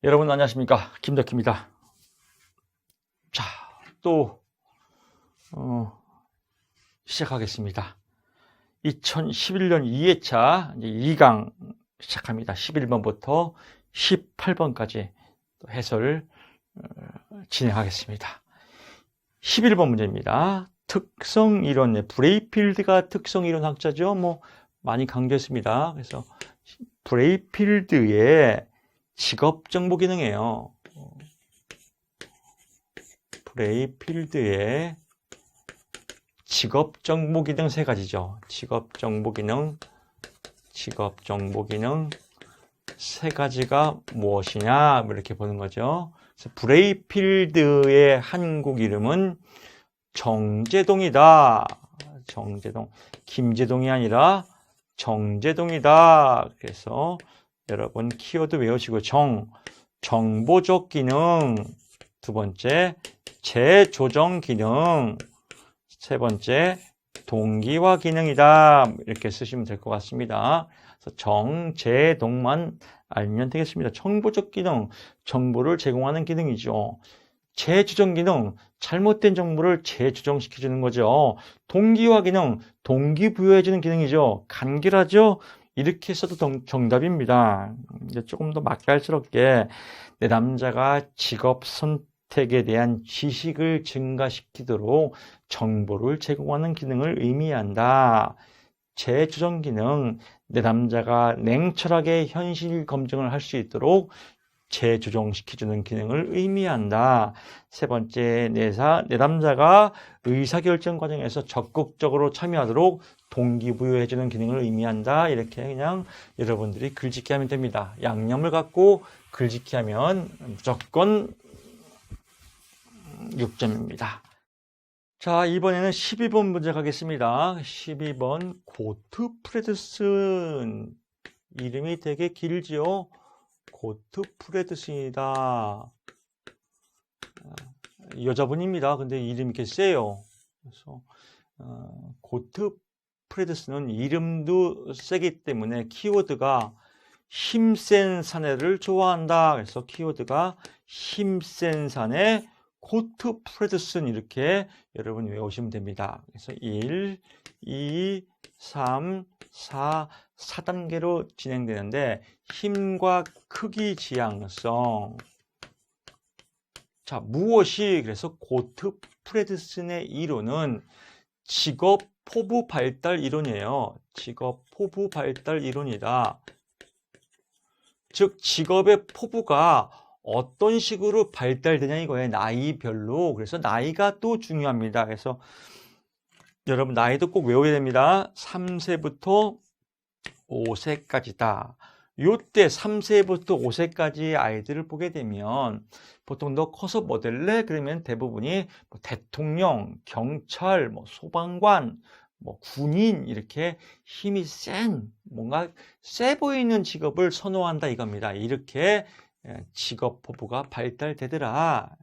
여러분 안녕하십니까, 김덕희입니다. 자, 또 시작하겠습니다. 2011년 2회차 2강 시작합니다. 11번부터 18번까지 해설 진행하겠습니다. 11번 문제입니다. 특성이론, 브레이필드가 특성이론 학자죠. 많이 강조했습니다. 그래서 브레이필드의 직업정보 기능이에요. 브레이필드의 직업정보 기능 세 가지죠. 직업정보 기능 세 가지가 무엇이냐, 이렇게 보는 거죠. 그래서 브레이필드의 한국 이름은 정제동이다. 정제동, 김제동이 아니라 정제동이다. 그래서 여러분 키워드 외우시고 정보적 기능, 두 번째 재조정 기능, 세 번째 동기화 기능이다. 이렇게 쓰시면 될 것 같습니다. 그래서 정제동만 알면 되겠습니다. 정보적 기능, 정보를 제공하는 기능이죠. 재조정 기능, 잘못된 정보를 재조정시켜주는 거죠. 동기화 기능, 동기부여해주는 기능이죠. 간결하죠? 이렇게 써도 정답입니다. 이제 조금 더 맛깔스럽게 내 남자가 직업 선택에 대한 지식을 증가시키도록 정보를 제공하는 기능을 의미한다. 재조정 기능, 내 남자가 냉철하게 현실 검증을 할 수 있도록 재조정시켜주는 기능을 의미한다. 세 번째, 내 남자가 의사결정 과정에서 적극적으로 참여하도록 동기부여해주는 기능을 의미한다. 이렇게 그냥 여러분들이 글짓기 하면 됩니다. 양념을 갖고 글짓기 하면 무조건 6점입니다. 자, 이번에는 12번 문제 가겠습니다. 12번 고트프레드슨, 이름이 되게 길지요. 고트프레드슨이다. 여자분입니다. 근데 이름이 이렇게 세요. 그래서 고트프레드슨은 이름도 세기 때문에 키워드가 힘센 사내를 좋아한다. 그래서 키워드가 힘센 사내 고트프레드슨, 이렇게 여러분 외우시면 됩니다. 그래서 1, 2, 3, 4단계로 진행되는데, 힘과 크기 지향성. 자, 무엇이, 그래서 고트프레드슨의 이론은 직업 포부 발달 이론이에요. 직업 포부 발달 이론이다. 즉, 직업의 포부가 어떤 식으로 발달되냐 이거예요. 나이별로. 그래서 나이가 또 중요합니다. 그래서 여러분 나이도 꼭 외워야 됩니다. 3세부터 5세까지다. 요때 3세부터 5세까지 아이들을 보게 되면 보통 너 커서 뭐 될래? 그러면 대부분이 대통령, 경찰, 소방관, 군인, 이렇게 힘이 센, 뭔가 세 보이는 직업을 선호한다 이겁니다. 이렇게 직업 포부가 발달되더라.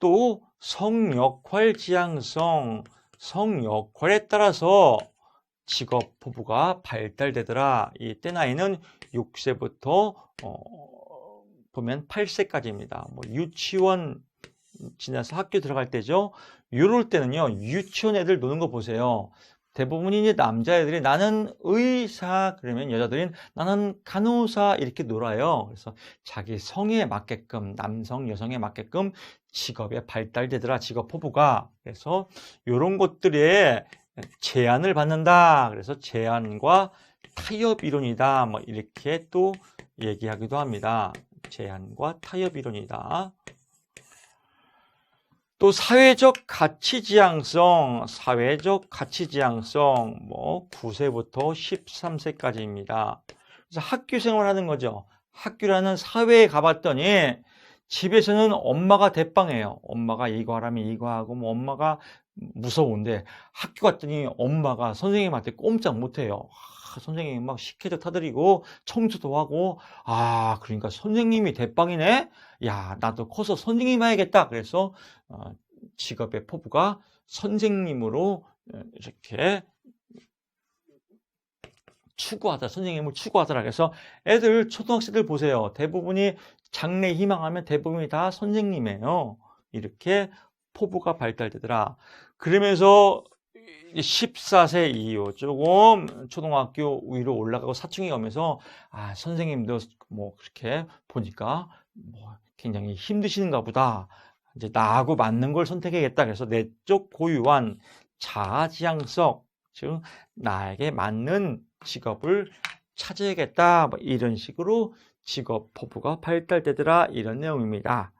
또 성역할 지향성, 성역할에 따라서 직업 포부가 발달되더라. 이때 나이는 6세부터 보면 8세까지입니다. 유치원 지나서 학교 들어갈 때죠. 이럴 때는요, 유치원 애들 노는 거 보세요. 대부분이 이제 남자애들이 나는 의사, 그러면 여자들은 나는 간호사, 이렇게 놀아요. 그래서 자기 성에 맞게끔, 남성, 여성에 맞게끔 직업에 발달되더라, 직업 포부가. 그래서 이런 것들에 제한을 받는다. 그래서 제한과 타협 이론이다. 이렇게 또 얘기하기도 합니다. 제한과 타협 이론이다. 또 사회적 가치 지향성, 9세부터 13세까지입니다. 그래서 학교 생활하는 거죠. 학교라는 사회에 가봤더니 집에서는 엄마가 대빵해요. 엄마가 이거 하라면 이거 하고, 엄마가 무서운데 학교 갔더니 엄마가 선생님한테 꼼짝 못해요. 선생님이 막 식혜도 타드리고 청소도 하고, 그러니까 선생님이 대빵이네? 야, 나도 커서 선생님 해야겠다. 그래서 직업의 포부가 선생님으로 이렇게 추구하다, 선생님을 추구하더라. 그래서 애들, 초등학생들 보세요. 대부분이 장래 희망하면 대부분이 다 선생님이에요. 이렇게 포부가 발달되더라. 그러면서 14세 이후 조금 초등학교 위로 올라가고 사춘기가 오면서 아, 선생님도 뭐 그렇게 보니까 뭐 굉장히 힘드시는가 보다. 이제 나하고 맞는 걸 선택해야겠다. 그래서 내적 고유한 자아지향성, 즉 나에게 맞는 직업을 찾아야겠다. 뭐 이런 식으로 직업 포부가 발달되더라. 이런 내용입니다.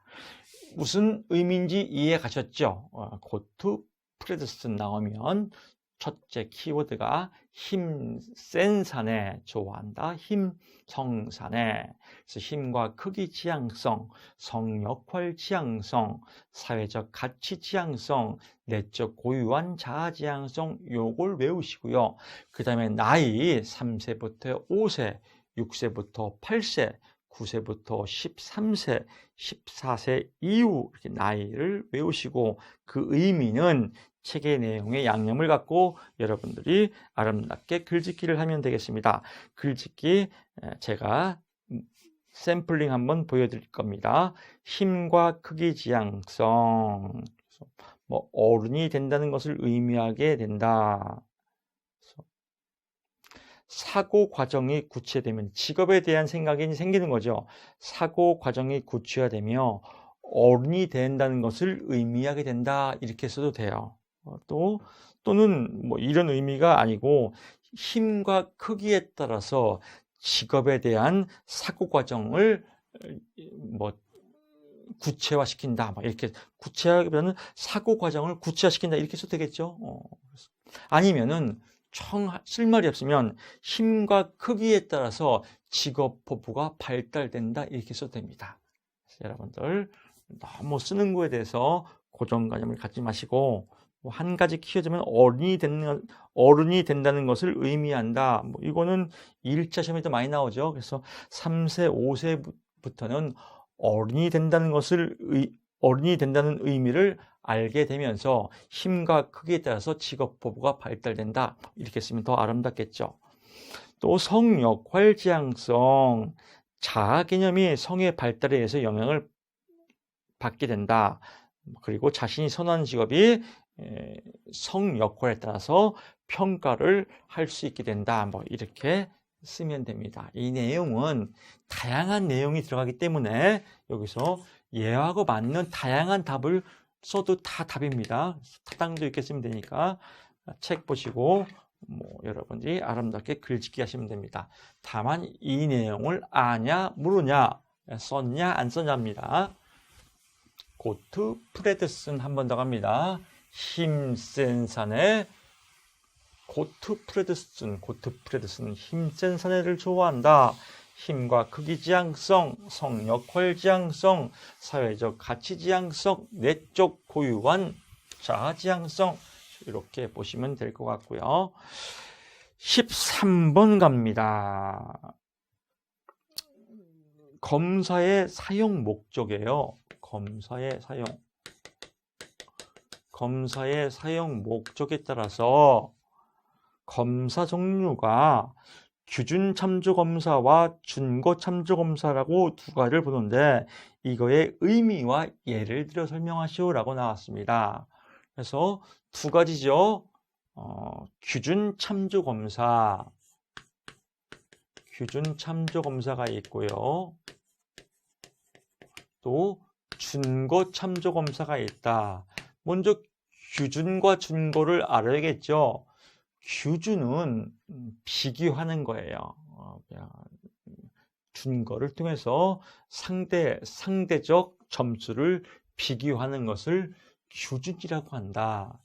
무슨 의미인지 이해 가셨죠? 고트 프레드슨 나오면 첫째 키워드가 힘센 사내, 좋아한다. 힘성사내. 그래서 힘과 크기 지향성, 성역할 지향성, 사회적 가치 지향성, 내적 고유한 자아 지향성 요걸 외우시고요. 그 다음에 나이 3세부터 5세, 6세부터 8세, 9세부터 13세, 14세 이후 이렇게 나이를 외우시고 그 의미는 책의 내용에 양념을 갖고 여러분들이 아름답게 글짓기를 하면 되겠습니다. 글짓기 제가 샘플링 한번 보여드릴 겁니다. 힘과 크기 지향성, 뭐 어른이 된다는 것을 의미하게 된다. 사고 과정이 구체되면 직업에 대한 생각이 생기는 거죠. 사고 과정이 구체화되며 어른이 된다는 것을 의미하게 된다. 이렇게 써도 돼요. 또는 뭐 이런 의미가 아니고 힘과 크기에 따라서 직업에 대한 사고 과정을 뭐 구체화시킨다. 막 이렇게 구체화하면 사고 과정을 구체화시킨다. 이렇게 써도 되겠죠. 아니면은 쓸 말이 없으면 힘과 크기에 따라서 직업 포부가 발달된다. 이렇게 써도 됩니다. 여러분들 너무 쓰는 거에 대해서 고정관념을 갖지 마시고 한 가지 키워드면 어른이 된다는 것을 의미한다. 뭐 이거는 1차 시험에도 많이 나오죠. 그래서 3세, 5세부터는 어른이 된다는 의미를 알게 되면서 힘과 크기에 따라서 직업 포부가 발달된다. 이렇게 쓰면 더 아름답겠죠. 또 성역할 지향성, 자아 개념이 성의 발달에 의해서 영향을 받게 된다. 그리고 자신이 선호하는 직업이 성 역할에 따라서 평가를 할 수 있게 된다. 뭐 이렇게 쓰면 됩니다. 이 내용은 다양한 내용이 들어가기 때문에 여기서 얘하고 맞는 다양한 답을 써도 다 답입니다. 타당도 있게 쓰면 되니까 책 보시고 뭐 여러분들이 아름답게 글짓기 하시면 됩니다. 다만 이 내용을 아냐 모르냐, 썼냐 안 썼냐입니다. 고트 프레드슨 한 번 더 갑니다. 힘센 사내, 고트 프레드슨 힘센 사내를 좋아한다. 힘과 크기 지향성, 성역할 지향성, 사회적 가치 지향성, 내적 고유한 자아 지향성 이렇게 보시면 될 것 같고요. 13번 갑니다. 검사의 사용 목적이에요. 검사의 사용 목적에 따라서 검사 종류가 규준 참조 검사와 준거 참조 검사라고 두 가지를 보는데 이거의 의미와 예를 들어 설명하시오라고 나왔습니다. 그래서 두 가지죠. 규준 참조 검사가 있고요. 또 준거 참조 검사가 있다. 먼저 규준과 준거를 알아야겠죠. 규준은 비교하는 거예요. 준거를 통해서 상대적 점수를 비교하는 것을 규준이라고 한다.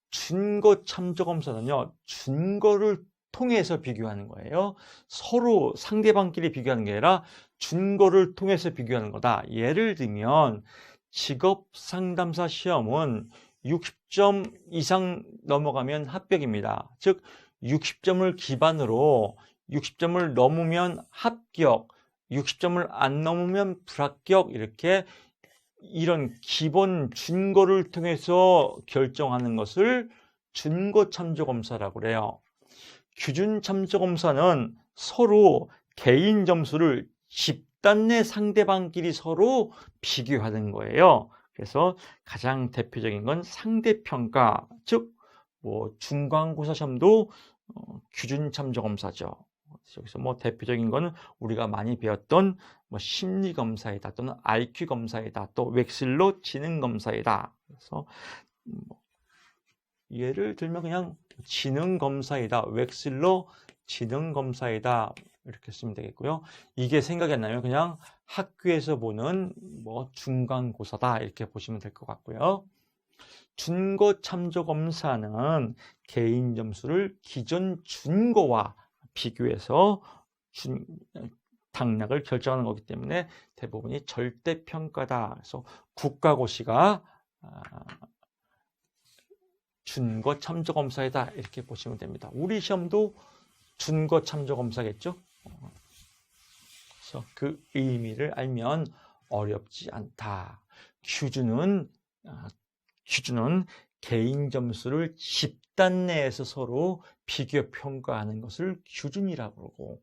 준거 참조 검사는요, 준거를 통해서 비교하는 거예요. 서로 상대방끼리 비교하는 게 아니라 준거를 통해서 비교하는 거다. 예를 들면 직업 상담사 시험은 60점 이상 넘어가면 합격입니다. 즉 60점을 기반으로 60점을 넘으면 합격, 60점을 안 넘으면 불합격 이렇게 이런 기본 준거를 통해서 결정하는 것을 준거 참조 검사라고 그래요. 기준참조검사는 서로 개인 점수를 집단 내 상대방끼리 서로 비교하는 거예요. 그래서 가장 대표적인 건 상대평가, 즉 뭐 중간고사 시험도 기준참조검사죠. 여기서 뭐 대표적인 거는 우리가 많이 배웠던 뭐 심리검사이다 또는 IQ 검사이다 또 웩슬러 지능검사이다. 그래서 뭐 예를 들면 그냥 지능검사이다, 웩슬러 지능검사이다 이렇게 쓰면 되겠고요. 이게 생각이 안 나면 그냥 학교에서 보는 뭐 중간고사다 이렇게 보시면 될 것 같고요. 준거참조검사는 개인 점수를 기존 준거와 비교해서 당락을 결정하는 거기 때문에 대부분이 절대평가다. 그래서 국가고시가 준거참조검사이다 이렇게 보시면 됩니다. 우리 시험도 준거참조검사겠죠. 그래서 그 의미를 알면 어렵지 않다. 기준은 개인 점수를 집단 내에서 서로 비교 평가하는 것을 기준이라고 그러고,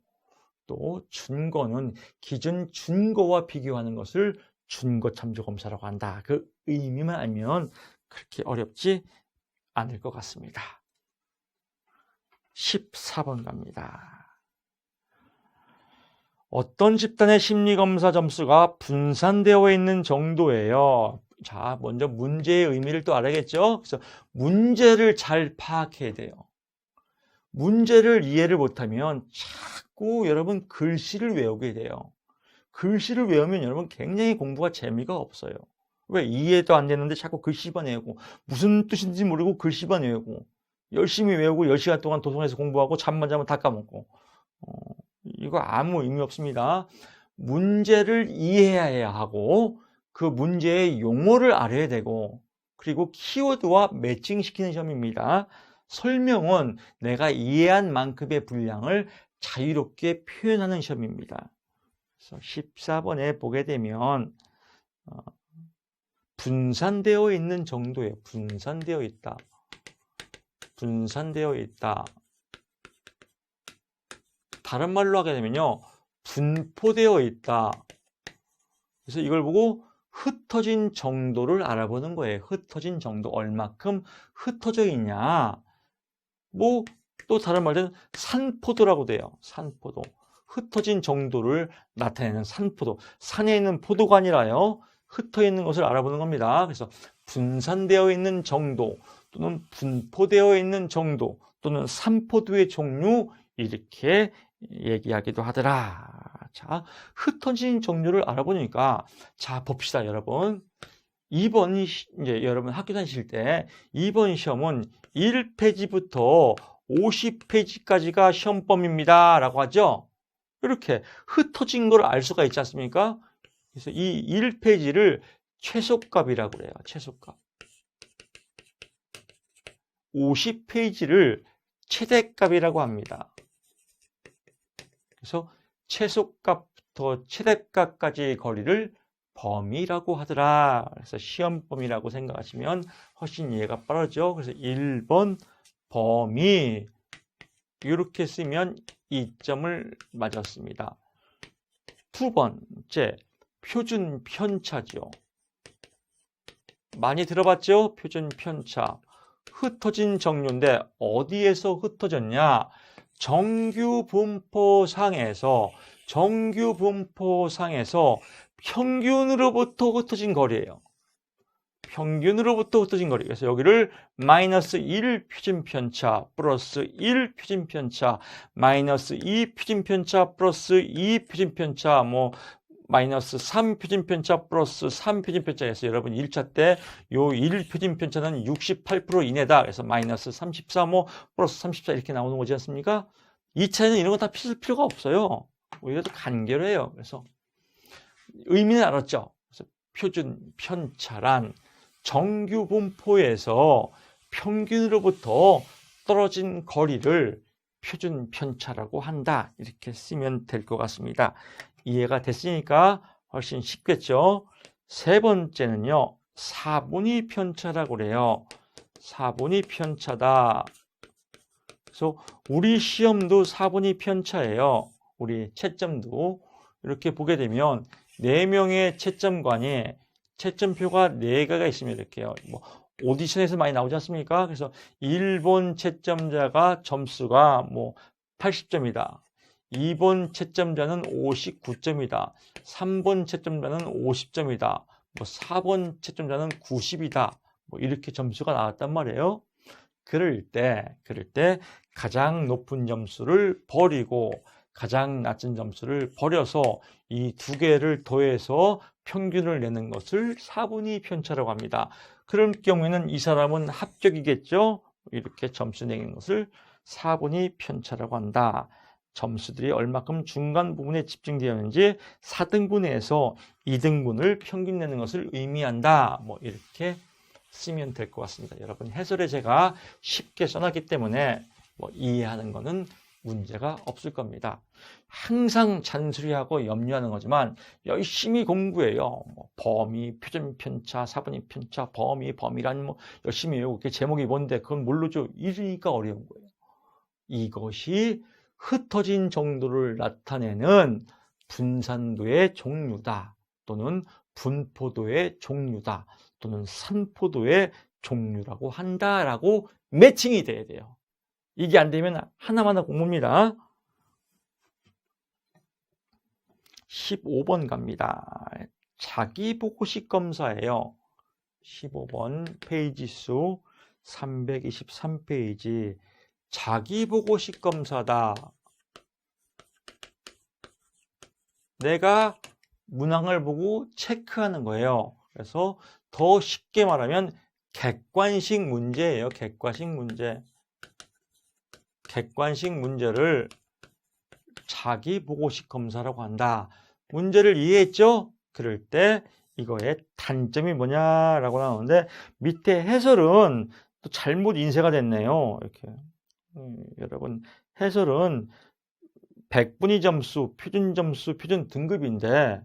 또 준거는 기준 준거와 비교하는 것을 준거참조검사라고 한다. 그 의미만 알면 그렇게 어렵지 않을 것 같습니다. 14번 갑니다. 어떤 집단의 심리검사 점수가 분산되어 있는 정도예요. 자, 먼저 문제의 의미를 또 알아야겠죠? 그래서 문제를 잘 파악해야 돼요. 문제를 이해를 못하면 자꾸 여러분 글씨를 외우게 돼요. 글씨를 외우면 여러분 굉장히 공부가 재미가 없어요. 왜? 이해도 안 되는데 자꾸 글씨만 외우고, 무슨 뜻인지 모르고 글씨만 외우고, 열심히 외우고 10시간 동안 도서관에서 공부하고 잠만 자면 다 까먹고, 이거 아무 의미 없습니다. 문제를 이해해야 하고 그 문제의 용어를 알아야 되고, 그리고 키워드와 매칭시키는 시험입니다. 설명은 내가 이해한 만큼의 분량을 자유롭게 표현하는 시험입니다. 그래서 14번에 보게 되면 분산되어 있는 정도예요. 분산되어 있다. 분산되어 있다. 다른 말로 하게 되면요, 분포되어 있다. 그래서 이걸 보고 흩어진 정도를 알아보는 거예요. 흩어진 정도, 얼마큼 흩어져 있냐. 뭐 또 다른 말은 산포도라고 돼요. 산포도. 흩어진 정도를 나타내는 산포도. 산에 있는 포도가 아니라요, 흩어 있는 것을 알아보는 겁니다. 그래서 분산되어 있는 정도 또는 분포되어 있는 정도 또는 산포도의 종류, 이렇게 얘기하기도 하더라. 자, 흩어진 정도를 알아보니까, 자, 봅시다, 여러분. 이제 여러분 학교 다니실 때 이번 시험은 1페이지부터 50페이지까지가 시험범위입니다 라고 하죠. 이렇게 흩어진 걸 알 수가 있지 않습니까? 그래서 이 1페이지를 최소값이라고 그래요. 최소값. 50페이지를 최대값이라고 합니다. 그래서 최소값부터 최대값까지의 거리를 범위라고 하더라. 그래서 시험범위라고 생각하시면 훨씬 이해가 빠르죠. 그래서 1번 범위, 이렇게 쓰면 2점을 맞았습니다. 두 번째, 표준 편차죠. 많이 들어봤죠? 표준 편차. 흩어진 정류인데 어디에서 흩어졌냐? 정규 분포상에서 평균으로부터 흩어진 거리예요. 평균으로부터 흩어진 거리. 그래서 여기를 마이너스 1 표준 편차 플러스 1 표준 편차, 마이너스 2 표준 편차 플러스 2 표준 편차, 뭐 마이너스 3 표준 편차 플러스 3 표준 편차에서 여러분 1차 때 요 1 표준 편차는 68% 이내다. 그래서 마이너스 34 뭐 플러스 34 이렇게 나오는 거지 않습니까? 2차에는 이런 거 다 필 필요가 없어요. 오히려 더 간결해요. 그래서 의미는 알았죠. 그래서 표준 편차란 정규 분포에서 평균으로부터 떨어진 거리를 표준 편차라고 한다. 이렇게 쓰면 될 것 같습니다. 이해가 됐으니까 훨씬 쉽겠죠. 세 번째는요, 사분위 편차라고 그래요. 사분위 편차다. 그래서 우리 시험도 4분위 편차예요. 우리 채점도 이렇게 보게 되면 4명의 채점관이 채점표가 4개가 있으면 이렇게요. 뭐 오디션에서 많이 나오지 않습니까? 그래서 1번 채점자가 점수가 뭐 80점이다. 2번 채점자는 59점이다. 3번 채점자는 50점이다. 뭐 4번 채점자는 90이다. 뭐 이렇게 점수가 나왔단 말이에요. 그럴 때 가장 높은 점수를 버리고 가장 낮은 점수를 버려서 이 두 개를 더해서 평균을 내는 것을 4분위 편차라고 합니다. 그럴 경우에는 이 사람은 합격이겠죠? 이렇게 점수 내는 것을 4분위 편차라고 한다. 점수들이 얼마큼 중간 부분에 집중되었는지 4등분해서 2등분을 평균 내는 것을 의미한다. 뭐 이렇게 쓰면 될 것 같습니다. 여러분 해설에 제가 쉽게 써놨기 때문에 뭐 이해하는 것은 문제가 없을 겁니다. 항상 잔소리하고 염려하는 거지만 열심히 공부해요. 뭐 범위, 표준 편차, 4분위 편차, 범위란 뭐 열심히 외우고 그게 제목이 뭔데 그건 모르죠. 이러니까 어려운 거예요. 이것이 흩어진 정도를 나타내는 분산도의 종류다. 또는 분포도의 종류다. 또는 산포도의 종류라고 한다라고 매칭이 돼야 돼요. 이게 안 되면 하나마나 공부입니다. 15번 갑니다. 자기보고식 검사예요. 15번 페이지 수 323페이지 자기보고식 검사다. 내가 문항을 보고 체크하는 거예요. 그래서 더 쉽게 말하면 객관식 문제예요. 객관식 문제. 객관식 문제를 자기보고식 검사라고 한다. 문제를 이해했죠? 그럴 때 이거의 단점이 뭐냐라고 나오는데 밑에 해설은 또 잘못 인쇄가 됐네요. 이렇게 여러분 해설은 100분위 점수, 표준 점수, 표준 등급인데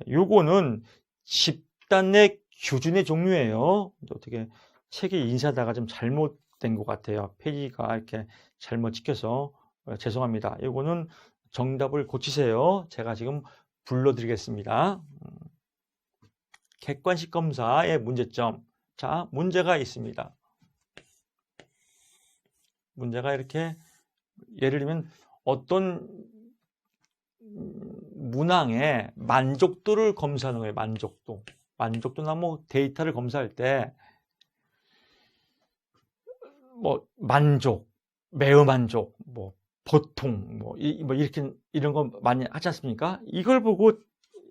요거는 집단의 규준의 종류예요. 어떻게 책이 인쇄하다가 좀 잘못된 것 같아요. 페이지가 이렇게 잘못 찍혀서 죄송합니다. 이거는 정답을 고치세요. 제가 지금 불러드리겠습니다. 객관식 검사의 문제점. 자, 문제가 있습니다. 문제가 이렇게 예를 들면 어떤 문항의 만족도를 검사하는 거예요. 만족도나 뭐 데이터를 검사할 때 뭐 만족, 매우 만족, 뭐 보통 뭐 이렇게 이런 거 많이 하지 않습니까? 이걸 보고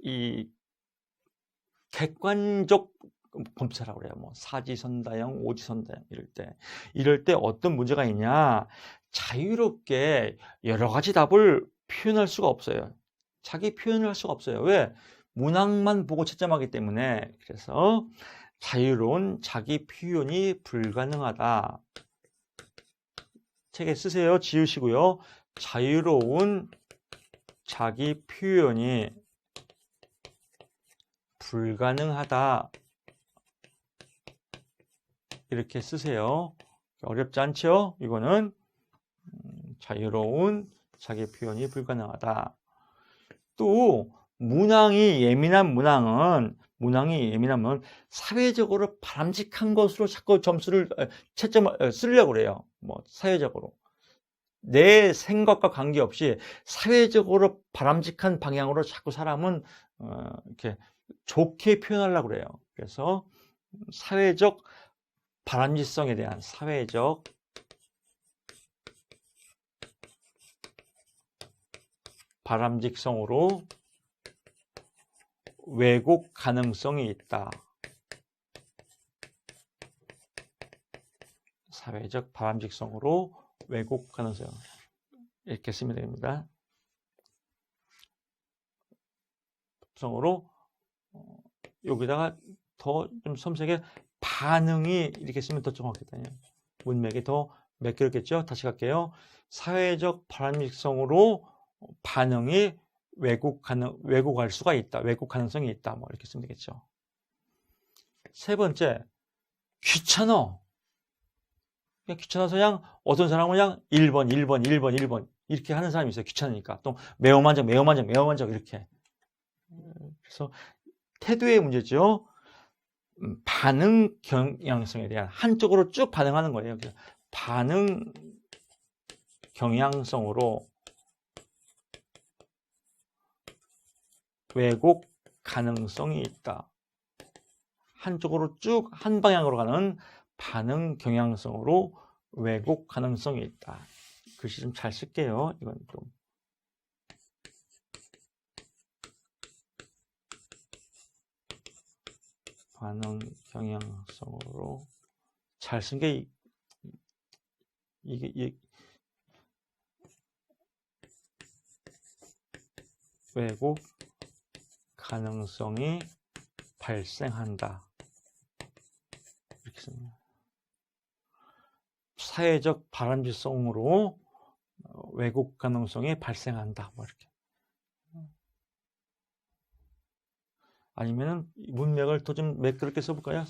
이 객관적 검사라고 그래요. 뭐 사지선다형, 오지선다형 이럴 때 어떤 문제가 있냐? 자유롭게 여러 가지 답을 표현할 수가 없어요. 자기 표현을 할 수가 없어요. 왜? 문항만 보고 채점하기 때문에. 그래서 자유로운 자기 표현이 불가능하다. 책에 쓰세요. 지우시고요. 자유로운 자기 표현이 불가능하다. 이렇게 쓰세요. 어렵지 않죠? 이거는 자유로운 자기 표현이 불가능하다. 또 문항이 예민한 문항은 사회적으로 바람직한 것으로 자꾸 점수를 채점을 쓰려고 그래요. 뭐 사회적으로 내 생각과 관계없이 사회적으로 바람직한 방향으로 자꾸 사람은 이렇게 좋게 표현하려고 그래요. 그래서 사회적 바람직성에 대한 사회적 바람직성으로 왜곡 가능성이 있다. 사회적 바람직성으로 왜곡 가능성 이렇게 쓰면 됩니다. 성으로 여기다가 더 좀 섬세하게 반응이 이렇게 쓰면 더 정확하겠다. 문맥이 더 매끄럽겠죠? 다시 갈게요. 사회적 바람직성으로 반응이 왜곡할 수가 있다. 왜곡 가능성이 있다. 뭐 이렇게 쓰면 되겠죠. 세 번째, 귀찮아. 그냥 귀찮아서 그냥 어떤 사람은 그냥 1번, 1번, 1번, 1번 이렇게 하는 사람이 있어요. 귀찮으니까. 또 매우만족, 매우만족, 매우만족 이렇게. 그래서 태도의 문제죠. 반응 경향성에 대한 한쪽으로 쭉 반응하는 거예요. 반응 경향성으로 왜곡 가능성이 있다. 한쪽으로 쭉 한 방향으로 가는 반응 경향성으로 왜곡 가능성이 있다. 글씨 좀 잘 쓸게요. 이건 좀. 반응 경향성으로 잘 쓴 게 이게 왜곡 가능성이 발생한다. 이렇게 씁니다. 사회적 바람직성으로 왜곡 가능성이 발생한다. 뭐 이렇게. 아니면은 문맥을 더 좀 매끄럽게 써볼까요?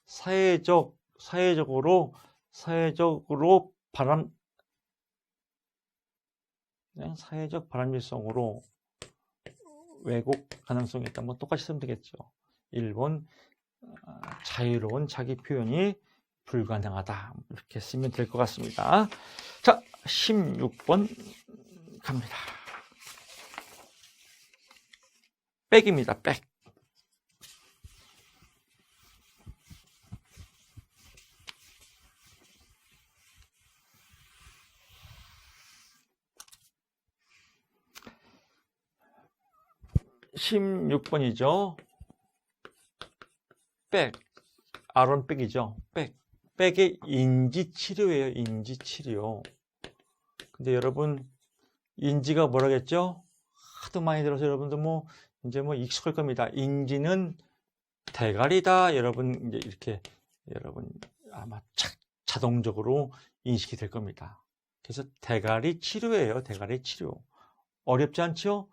사회적으로 사회적 바람직성으로 왜곡 가능성이 있다. 뭐 똑같이 쓰면 되겠죠. 1번 자유로운 자기 표현이 불가능하다. 이렇게 쓰면 될 것 같습니다. 자, 16번 갑니다. 백입니다. 백. (16번이죠) 백. 아론백이죠. 백. 백의 인지치료예요. 인지치료. 근데 여러분 인지가 뭐라겠죠? 하도 많이 들어서 여러분도 뭐 이제 뭐 익숙할 겁니다. 인지는 대가리다. 여러분 이제 이렇게 여러분 아마 자동적으로 인식이 될 겁니다. 그래서 대가리 치료예요. 대가리 치료. 어렵지 않죠?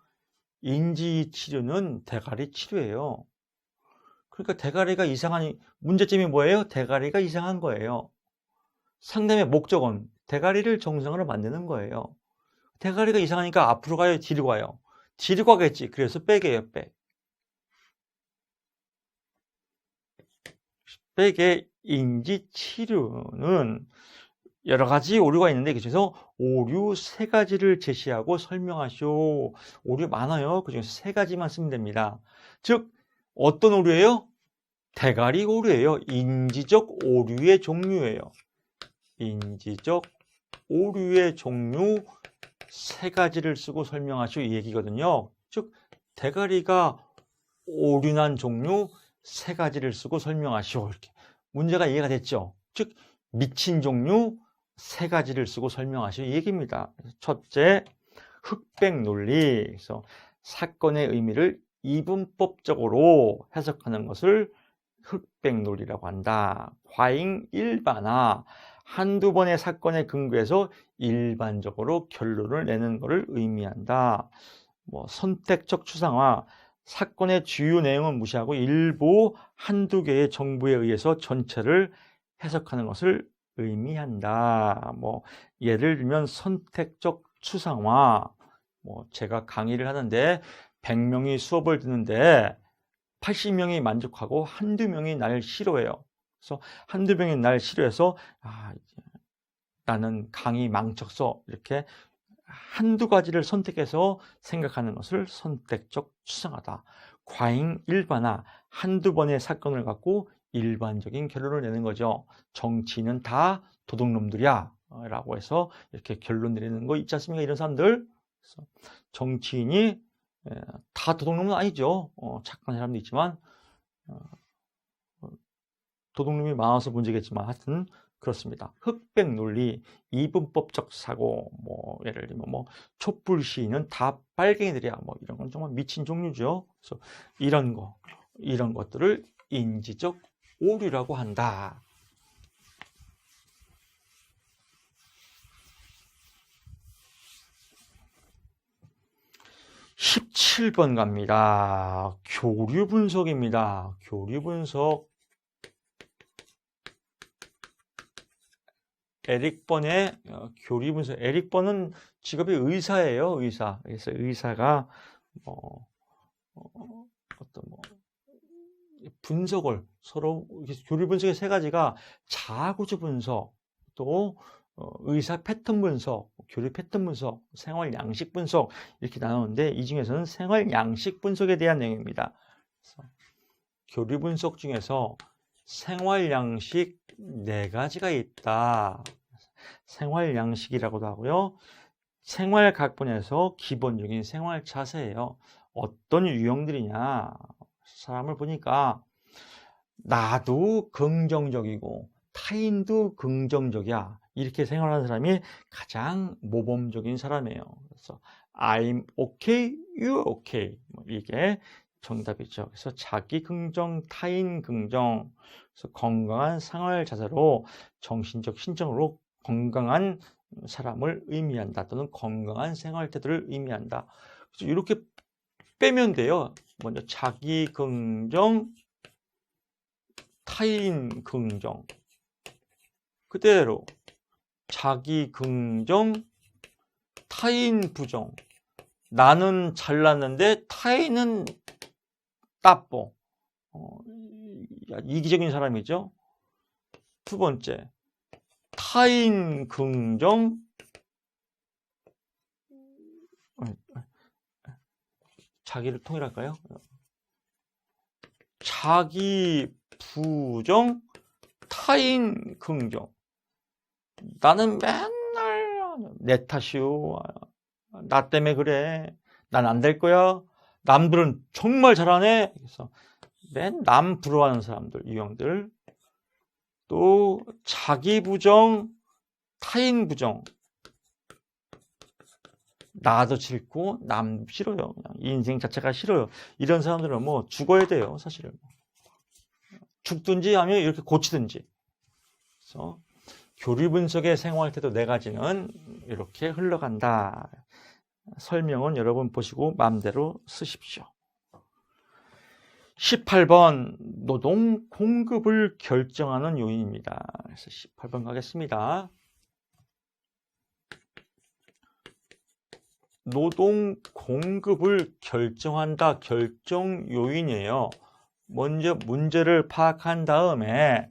인지 치료는 대가리 치료예요. 그러니까 대가리가 이상한 문제점이 뭐예요? 대가리가 이상한 거예요. 상담의 목적은 대가리를 정상으로 만드는 거예요. 대가리가 이상하니까 앞으로 가요? 뒤로 가요? 뒤로 가겠지. 그래서 백이에요. 백. 백의 인지치료는 여러 가지 오류가 있는데 그중에서 오류 3가지를 제시하고 설명하시오. 오류 많아요. 그중에서 3가지만 쓰면 됩니다. 즉 어떤 오류예요? 대가리 오류예요. 인지적 오류의 종류예요. 인지적 오류의 종류 3가지를 쓰고 설명하시오 이 얘기거든요. 즉 대가리가 오류난 종류 3가지를 쓰고 설명하시오. 이렇게 문제가 이해가 됐죠. 즉 미친 종류 3가지를 쓰고 설명하시오 이 얘기입니다. 첫째, 흑백 논리. 그래서 사건의 의미를 이분법적으로 해석하는 것을 흑백 논리라고 한다. 과잉 일반화. 한두 번의 사건에 근거해서 일반적으로 결론을 내는 것을 의미한다. 뭐 선택적 추상화. 사건의 주요 내용은 무시하고 일부 한두 개의 정보에 의해서 전체를 해석하는 것을 의미한다. 뭐 예를 들면 선택적 추상화. 뭐 제가 강의를 하는데 100명이 수업을 듣는데 80명이 만족하고 한두 명이 날 싫어해요. 그래서 한두 명이 날 싫어해서 나는 강의 망쳤어. 이렇게 한두 가지를 선택해서 생각하는 것을 선택적 추상화다. 과잉 일반화. 한두 번의 사건을 갖고 일반적인 결론을 내는 거죠. 정치인은 다 도둑놈들이야 라고 해서 이렇게 결론 내리는 거 있지 않습니까? 이런 사람들. 그래서 정치인이 다 도둑놈은 아니죠. 착한 사람도 있지만 도둑놈이 많아서 문제겠지만 하여튼 그렇습니다. 흑백 논리, 이분법적 사고, 뭐 예를 들면 뭐 촛불 시위는 다 빨갱이들이야. 뭐 이런 건 정말 미친 종류죠. 그래서 이런 것들을 인지적 오류라고 한다. (17번) 갑니다. 교류 분석입니다. 교류 분석. 에릭 번의 교리 분석. 에릭 번은 직업이 의사예요, 의사. 그래서 의사가 어떤 분석을 서로 교리 분석의 세 가지가 자아구조 분석, 또 의사 패턴 분석, 교리 패턴 분석, 생활 양식 분석 이렇게 나누는데 이 중에서는 생활 양식 분석에 대한 내용입니다. 그래서 교리 분석 중에서 생활 양식 4가지가 있다. 생활 양식이라고도 하고요. 생활 각본에서 기본적인 생활 자세예요. 어떤 유형들이냐? 사람을 보니까 나도 긍정적이고 타인도 긍정적이야. 이렇게 생활하는 사람이 가장 모범적인 사람이에요. 그래서 I'm okay, you're okay. 이게 정답이죠. 그래서 자기 긍정, 타인 긍정. 그래서 건강한 생활 자세로 정신적, 신적으로 건강한 사람을 의미한다. 또는 건강한 생활 태도를 의미한다. 그래서 이렇게 빼면 돼요. 먼저 자기 긍정, 타인 긍정. 그대로 자기 긍정, 타인 부정. 나는 잘났는데 타인은 나빠. 이기적인 사람이죠. 두 번째, 타인 긍정, 자기를 통일할까요? 자기 부정, 타인 긍정. 나는 맨날 내 탓이오. 나 때문에 그래. 난 안 될 거야. 남들은 정말 잘하네. 그래서 맨 남 부러워하는 사람들, 유형들. 또 자기 부정, 타인 부정. 나도 싫고 남 싫어요. 그냥 인생 자체가 싫어요. 이런 사람들은 뭐 죽어야 돼요, 사실은. 죽든지 하면 이렇게 고치든지. 그래서 교리 분석의 생활 태도 4가지는 이렇게 흘러간다. 설명은 여러분 보시고 마음대로 쓰십시오. 18번 노동 공급을 결정하는 요인입니다. 그래서 18번 가겠습니다. 노동 공급을 결정한다. 결정 요인이에요. 먼저 문제를 파악한 다음에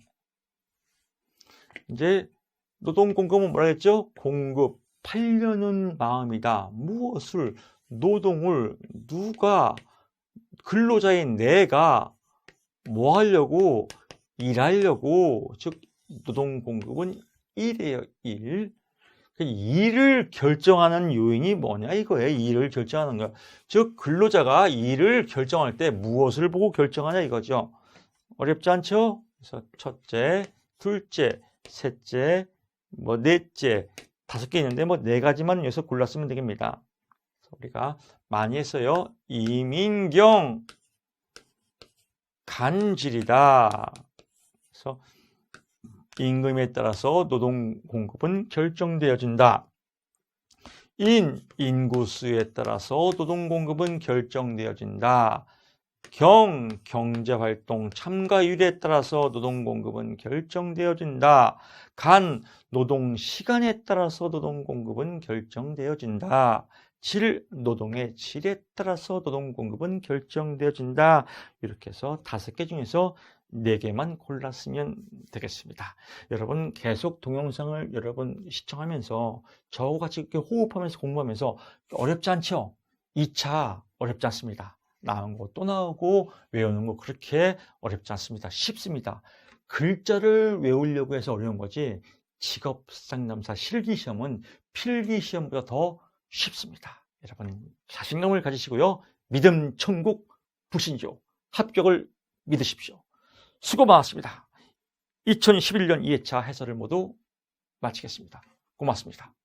이제 노동 공급은 뭐라 했죠? 공급하려는 마음이다. 무엇을, 노동을 누가, 근로자인 내가 뭐 하려고, 일하려고, 즉 노동 공급은 일이에요. 일. 일을 결정하는 요인이 뭐냐 이거예요. 일을 결정하는 거. 즉 근로자가 일을 결정할 때 무엇을 보고 결정하냐 이거죠. 어렵지 않죠? 그래서 첫째, 둘째, 셋째, 넷째, 5개 있는데 4가지만 여기서 골랐으면 되겠습니다. 우리가 많이 했어요. 이민경 간질이다. 그래서 임금에 따라서 노동 공급은 결정되어진다. 인구수에 따라서 노동 공급은 결정되어진다. 경제활동 참가율에 따라서 노동 공급은 결정되어진다. 노동 시간에 따라서 노동 공급은 결정되어진다. 노동의 질에 따라서 노동 공급은 결정되어진다. 이렇게 해서 5개 중에서 4개만 골랐으면 되겠습니다. 여러분 계속 동영상을 여러분 시청하면서 저와 같이 이렇게 호흡하면서 공부하면서 어렵지 않죠? 2차 어렵지 않습니다. 나온 거 또 나오고 외우는 거 그렇게 어렵지 않습니다. 쉽습니다. 글자를 외우려고 해서 어려운 거지 직업상담사 실기시험은 필기시험보다 더 쉽습니다. 여러분 자신감을 가지시고요. 믿음 천국 불신조 합격을 믿으십시오. 수고 많았습니다. 2011년 2회차 해설을 모두 마치겠습니다. 고맙습니다.